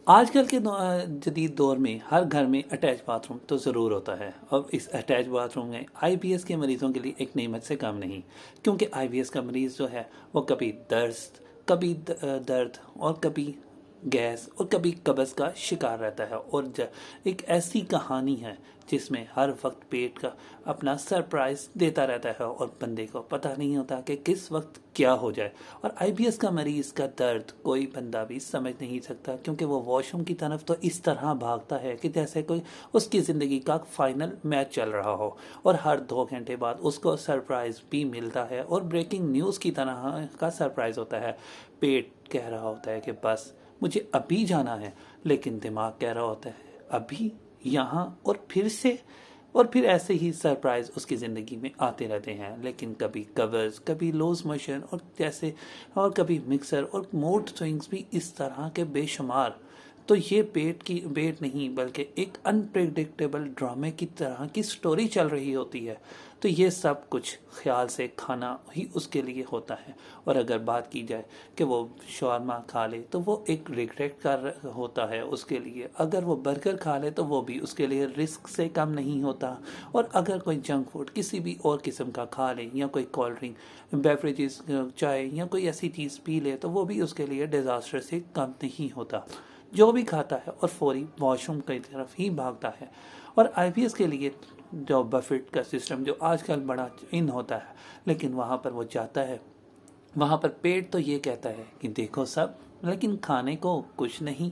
आजकल के जदीद दौर में हर घर में अटैच बाथरूम तो ज़रूर होता है। और इस अटैच बाथरूम में आईबीएस के मरीज़ों के लिए एक नेमत से कम नहीं, क्योंकि आईबीएस का मरीज़ जो है वो कभी दर्द और कभी गैस और कभी कब्ज़ का शिकार रहता है। और एक ऐसी कहानी है जिसमें हर वक्त पेट का अपना सरप्राइज देता रहता है और बंदे को पता नहीं होता कि किस वक्त क्या हो जाए। और आईबीएस का मरीज का दर्द कोई बंदा भी समझ नहीं सकता, क्योंकि वो वॉशरूम की तरफ तो इस तरह भागता है कि जैसे कोई उसकी ज़िंदगी का फाइनल मैच चल रहा हो। और हर 2 घंटे बाद उसको सरप्राइज भी मिलता है और ब्रेकिंग न्यूज़ की तरह का सरप्राइज होता है। पेट कह रहा होता है कि बस मुझे अभी जाना है, लेकिन दिमाग कह रहा होता है अभी, यहाँ और फिर से। और फिर ऐसे ही सरप्राइज उसकी ज़िंदगी में आते रहते हैं, लेकिन कभी कवर्स, कभी लूज मोशन और कभी मिक्सर और मूड स्विंग्स भी इस तरह के बेशुमार। तो ये पेट नहीं बल्कि एक अनप्रेडिक्टेबल ड्रामे की तरह की स्टोरी चल रही होती है। तो ये सब कुछ ख्याल से खाना ही उसके लिए होता है। और अगर बात की जाए कि वो शॉर्मा खा ले तो वो एक रिग्रेट कर होता है उसके लिए। अगर वो बर्गर खा ले तो वो भी उसके लिए रिस्क से कम नहीं होता। और अगर कोई जंक फूड किसी भी और किस्म का खा ले, या कोई कोल्ड ड्रिंक, बेवरेजेस, चाय या कोई ऐसी चीज़ पी ले, तो वो भी उसके लिए डिज़ास्टर से कम नहीं होता। जो भी खाता है और फौरी वॉशरूम की तरफ ही भागता है। और आईबीएस के लिए जो बफेट का सिस्टम जो आजकल बड़ा इन होता है, लेकिन वहाँ पर वो जाता है, वहाँ पर पेट तो ये कहता है कि देखो सब, लेकिन खाने को कुछ नहीं।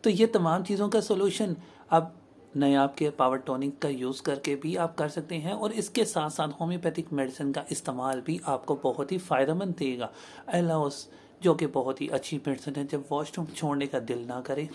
तो ये तमाम चीज़ों का सोल्यूशन अब नए आपके पावर टॉनिक का यूज़ करके भी आप कर सकते हैं। और इसके साथ साथ होम्योपैथिक मेडिसिन का इस्तेमाल भी आपको बहुत ही फ़ायदेमंद देगा। एलाओस, जो कि बहुत ही अच्छी मेडिसिन है जब वॉशरूम छोड़ने का दिल ना करे।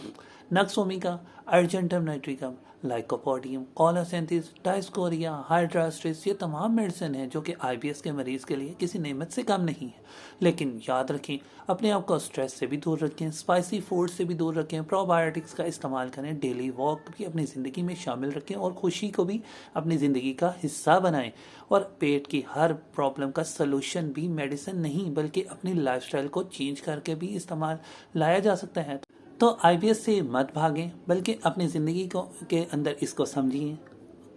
Nux vomica, argentum nitricum, lycopodium, कोलासेंथिस, Dioscorea, हाइड्रास्ट्रिस, ये तमाम मेडिसिन हैं जो कि आईबीएस के मरीज़ के लिए किसी नेमत से कम नहीं है। लेकिन याद रखें, अपने आप को स्ट्रेस से भी दूर रखें, स्पाइसी फूड से भी दूर रखें, प्रोबायोटिक्स का इस्तेमाल करें, डेली वॉक भी अपनी ज़िंदगी में शामिल रखें और खुशी को भी अपनी ज़िंदगी का हिस्सा बनाएं। और पेट की हर प्रॉब्लम का सलूशन भी मेडिसिन नहीं बल्कि अपनी लाइफस्टाइल को चेंज करके भी इस्तेमाल लाया जा सकता है। तो आईबीएस से मत भागें, बल्कि अपनी ज़िंदगी को के अंदर इसको समझिए,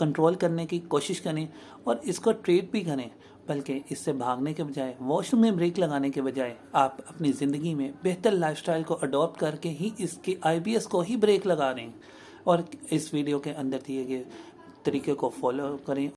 कंट्रोल करने की कोशिश करें और इसको ट्रीट भी करें। बल्कि इससे भागने के बजाय, वॉशरूम में ब्रेक लगाने के बजाय, आप अपनी ज़िंदगी में बेहतर लाइफस्टाइल को अडॉप्ट करके ही इसके आईबीएस को ही ब्रेक लगा दें। और इस वीडियो के अंदर दिए गए तरीके को फॉलो करें।